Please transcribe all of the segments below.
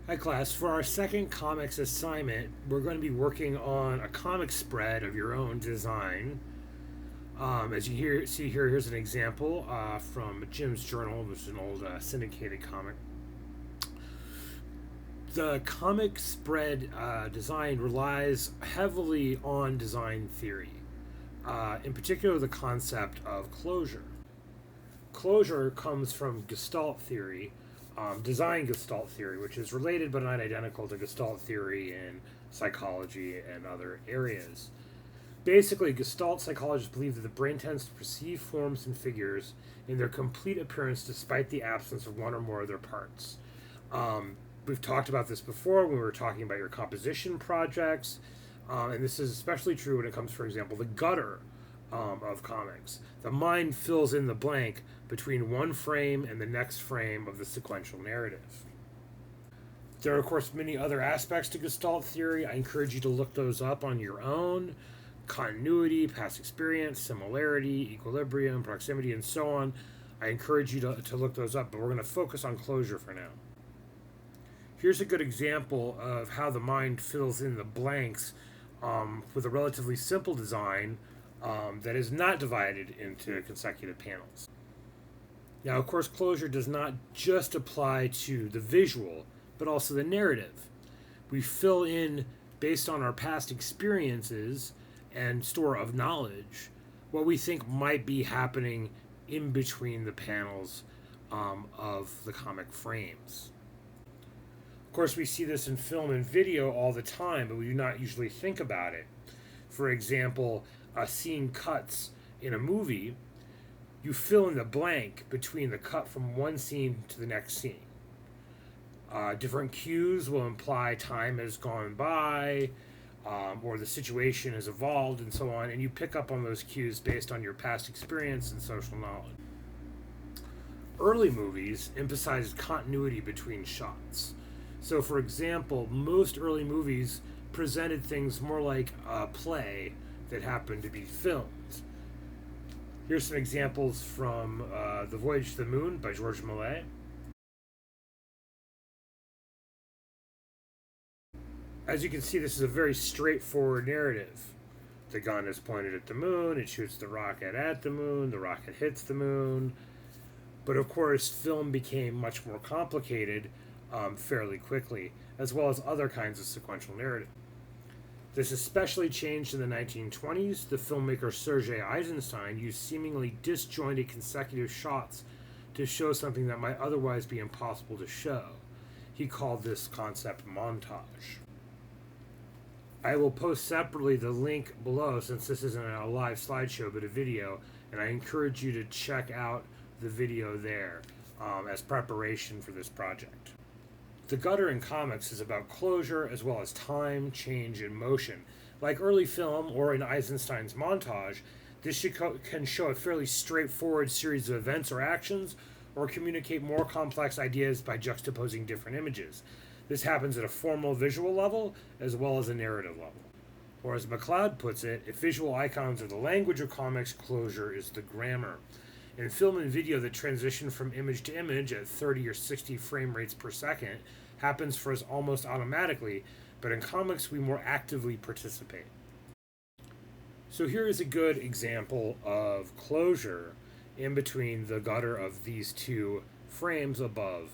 Hi class, for our second comics assignment, we're going to be working on a comic spread of your own design. As you see here, here's an example from Jim's Journal, which is an old syndicated comic. The comic spread design relies heavily on design theory, in particular the concept of closure. Closure comes from Gestalt theory, design Gestalt theory, which is related but not identical to Gestalt theory in psychology and other areas. Basically, Gestalt psychologists believe that the brain tends to perceive forms and figures in their complete appearance despite the absence of one or more of their parts. We've talked about this before when we were talking about your composition projects, and this is especially true when it comes, for example, the gutter of comics. The mind fills in the blank between one frame and the next frame of the sequential narrative. There are, of course, many other aspects to Gestalt theory. I encourage you to look those up on your own. Continuity, past experience, similarity, equilibrium, proximity, and so on. I encourage you to look those up, but we're going to focus on closure for now. Here's a good example of how the mind fills in the blanks with a relatively simple design that is not divided into consecutive panels. Now, of course, closure does not just apply to the visual, but also the narrative. We fill in, based on our past experiences and store of knowledge, what we think might be happening in between the panels of the comic frames. Of course, we see this in film and video all the time, but we do not usually think about it. For example, a scene cuts in a movie, you fill in the blank between the cut from one scene to the next scene. Different cues will imply time has gone by, or the situation has evolved, and so on, and you pick up on those cues based on your past experience and social knowledge. Early movies emphasized continuity between shots. So, for example, most early movies presented things more like a play that happened to be filmed. Here's some examples from The Voyage to the Moon by Georges Méliès. As you can see, this is a very straightforward narrative. The gun is pointed at the moon, it shoots the rocket at the rocket hits the moon. But of course, film became much more complicated fairly quickly, as well as other kinds of sequential narrative. This especially changed in the 1920s. The filmmaker Sergei Eisenstein used seemingly disjointed consecutive shots to show something that might otherwise be impossible to show. He called this concept montage. I will post separately the link below, since this isn't a live slideshow but a video, and I encourage you to check out the video there as preparation for this project. The gutter in comics is about closure as well as time, change, and motion. Like early film or in Eisenstein's montage, this can show a fairly straightforward series of events or actions, or communicate more complex ideas by juxtaposing different images. This happens at a formal visual level as well as a narrative level. Or as McLeod puts it, if visual icons are the language of comics, closure is the grammar. In film and video, the transition from image to image at 30 or 60 frame rates per second happens for us almost automatically, but in comics we more actively participate. So here is a good example of closure in between the gutter of these two frames above.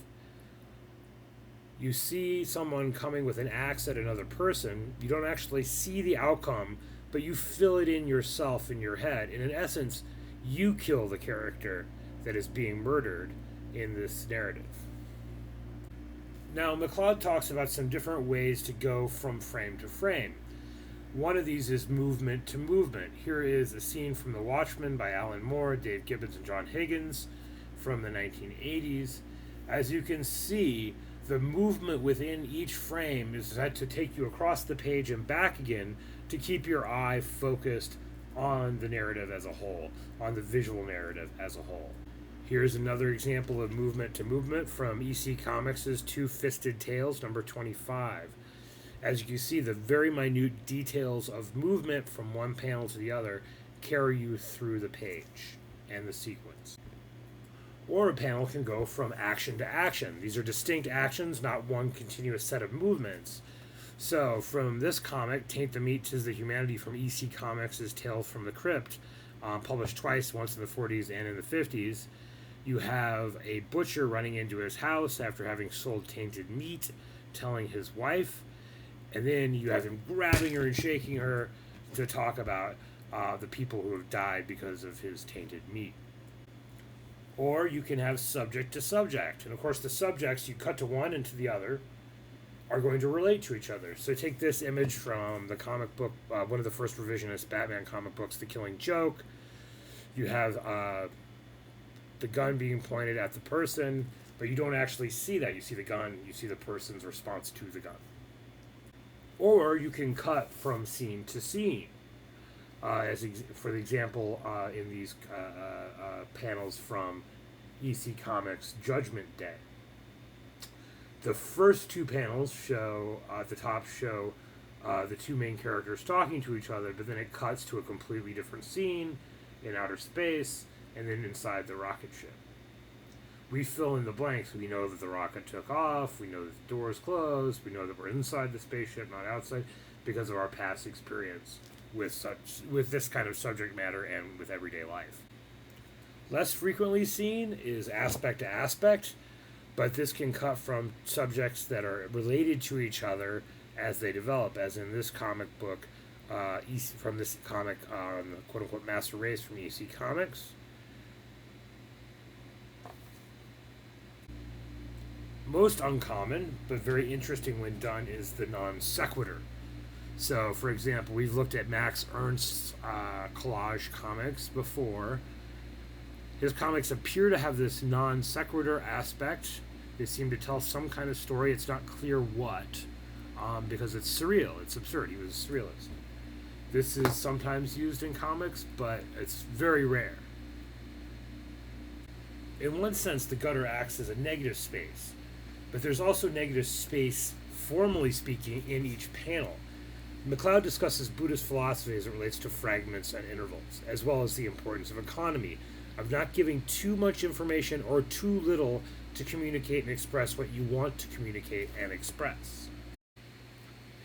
You see someone coming with an axe at another person. You don't actually see the outcome, but you fill it in yourself in your head. And in essence, you kill the character that is being murdered in this narrative. Now, McLeod talks about some different ways to go from frame to frame. One of these is movement to movement. Here is a scene from The Watchmen by Alan Moore, Dave Gibbons, and John Higgins from the 1980s. As you can see, the movement within each frame is set to take you across the page and back again to keep your eye focused on the narrative as a whole, on the visual narrative as a whole. Here's another example of movement to movement from EC Comics' Two-Fisted Tales, number 25. As you can see, the very minute details of movement from one panel to the other carry you through the page and the sequence. Or a panel can go from action to action. These are distinct actions, not one continuous set of movements. So, from this comic, Taint the Meat, 'Tis the Humanity from EC Comics' Tales from the Crypt, published twice, once in the 40s and in the 50s, you have a butcher running into his house after having sold tainted meat, telling his wife, and then you have him grabbing her and shaking her to talk about the people who have died because of his tainted meat. Or you can have subject to subject. And of course, the subjects, you cut to one and to the other, are going to relate to each other. So take this image from the comic book, one of the first revisionist Batman comic books, The Killing Joke. You have the gun being pointed at the person, but you don't actually see that. You see the gun, you see the person's response to the gun. Or you can cut from scene to scene. For the example, in these panels from EC Comics Judgment Day. The first two panels show, at the top, show the two main characters talking to each other, but then it cuts to a completely different scene in outer space, and then inside the rocket ship. We fill in the blanks. We know that the rocket took off, we know that the doors closed, we know that we're inside the spaceship, not outside, because of our past experience with this kind of subject matter and with everyday life. Less frequently seen is aspect to aspect, but this can cut from subjects that are related to each other as they develop, as in this comic book, from this comic, the quote-unquote Master Race from EC Comics. Most uncommon, but very interesting when done, is the non sequitur. So, for example, we've looked at Max Ernst's collage comics before. His comics appear to have this non sequitur aspect. They seem to tell some kind of story. It's not clear what, because it's surreal. It's absurd. He was a surrealist. This is sometimes used in comics, but it's very rare. In one sense, the gutter acts as a negative space, but there's also negative space, formally speaking, in each panel. McLeod discusses Buddhist philosophy as it relates to fragments and intervals, as well as the importance of economy, of not giving too much information or too little to communicate and express what you want to communicate and express.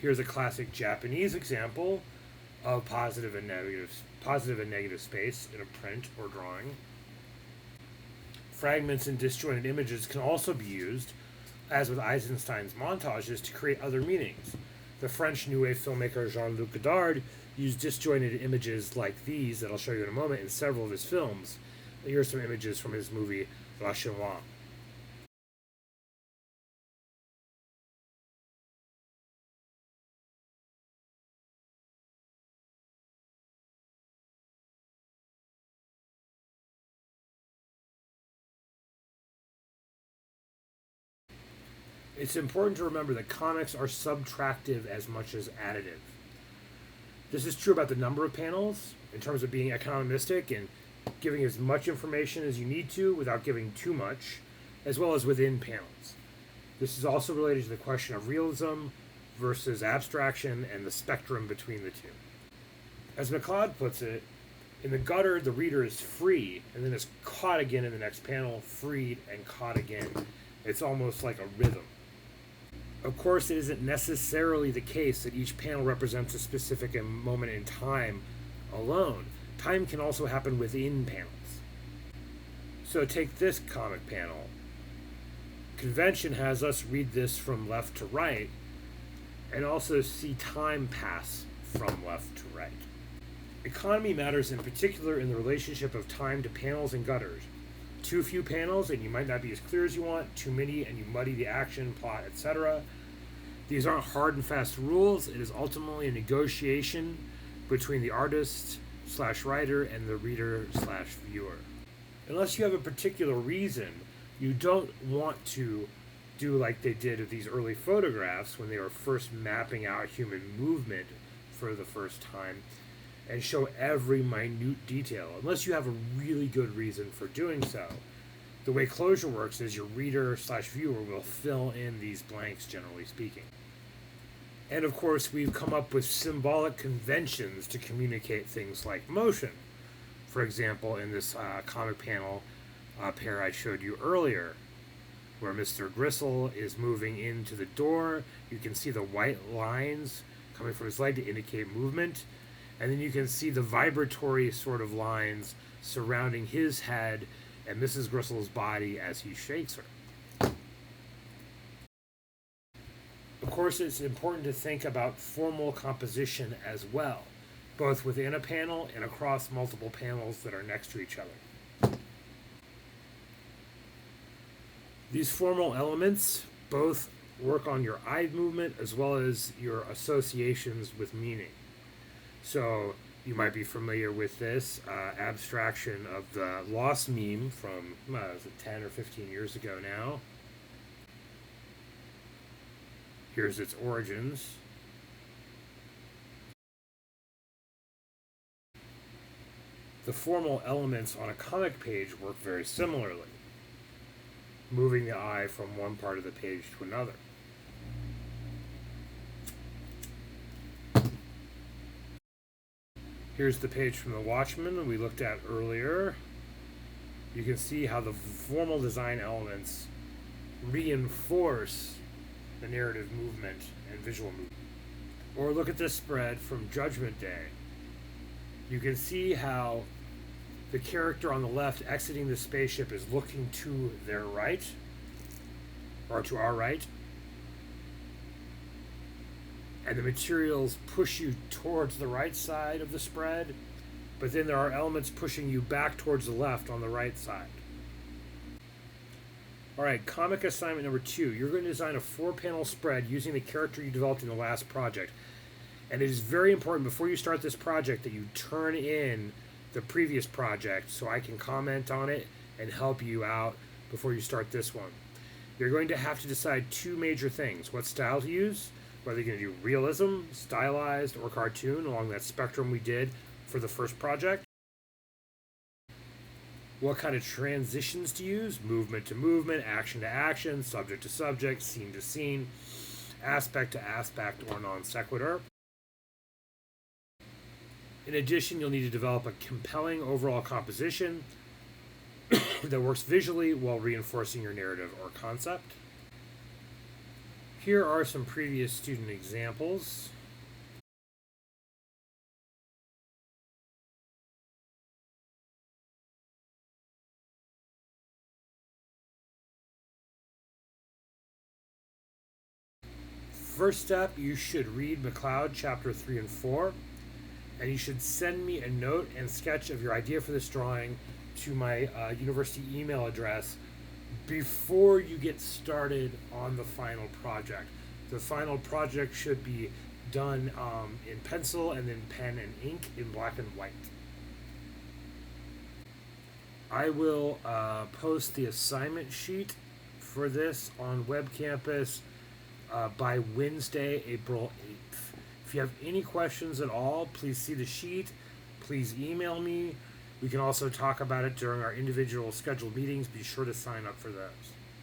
Here's a classic Japanese example of positive and negative space in a print or drawing. Fragments and disjointed images can also be used, as with Eisenstein's montages, to create other meanings. The French New Wave filmmaker Jean-Luc Godard used disjointed images like these, that I'll show you in a moment, in several of his films. Here are some images from his movie La Chinoise. It's important to remember that comics are subtractive as much as additive. This is true about the number of panels, in terms of being economistic and giving as much information as you need to without giving too much, as well as within panels. This is also related to the question of realism versus abstraction and the spectrum between the two. As McLeod puts it, in the gutter, the reader is free, and then is caught again in the next panel, freed and caught again. It's almost like a rhythm. Of course, it isn't necessarily the case that each panel represents a specific moment in time alone. Time can also happen within panels. So take this comic panel. Convention has us read this from left to right, and also see time pass from left to right. Economy matters in particular in the relationship of time to panels and gutters. Too few panels and you might not be as clear as you want, too many and you muddy the action, plot, etc. These aren't hard and fast rules. It is ultimately a negotiation between the artist/writer and the reader/viewer. Unless you have a particular reason, you don't want to do like they did with these early photographs when they were first mapping out human movement for the first time, and show every minute detail, unless you have a really good reason for doing so. The way closure works is your reader/viewer will fill in these blanks, generally speaking. And of course, we've come up with symbolic conventions to communicate things like motion. For example, in this comic panel, pair I showed you earlier, where Mr. Gristle is moving into the door. You can see the white lines coming from his leg to indicate movement. And then you can see the vibratory sort of lines surrounding his head and Mrs. Gristle's body as he shakes her. Of course, it's important to think about formal composition as well, both within a panel and across multiple panels that are next to each other. These formal elements both work on your eye movement as well as your associations with meaning. So you might be familiar with this abstraction of the lost meme from 10 or 15 years ago now. Here's its origins. The formal elements on a comic page work very similarly, moving the eye from one part of the page to another. Here's the page from The Watchmen we looked at earlier. You can see how the formal design elements reinforce the narrative movement and visual movement. Or look at this spread from Judgment Day. You can see how the character on the left exiting the spaceship is looking to their right, or to our right. And the materials push you towards the right side of the spread, but then there are elements pushing you back towards the left on the right side. All right, comic assignment number 2. You're going to design a 4-panel spread using the character you developed in the last project. And it is very important before you start this project that you turn in the previous project so I can comment on it and help you out before you start this one. You're going to have to decide 2 major things: what style to use, whether you're going to do realism, stylized, or cartoon along that spectrum we did for the first project. What kind of transitions to use: movement to movement, action to action, subject to subject, scene to scene, aspect to aspect, or non sequitur. In addition, you'll need to develop a compelling overall composition that works visually while reinforcing your narrative or concept. Here are some previous student examples. First step, you should read McLeod chapter 3 and 4, and you should send me a note and sketch of your idea for this drawing to my university email address before you get started on the final project. The final project should be done in pencil and then pen and ink in black and white. I will post the assignment sheet for this on Web Campus by Wednesday, April 8th. If you have any questions at all, please see the sheet. Please email me. We can also talk about it during our individual scheduled meetings. Be sure to sign up for those.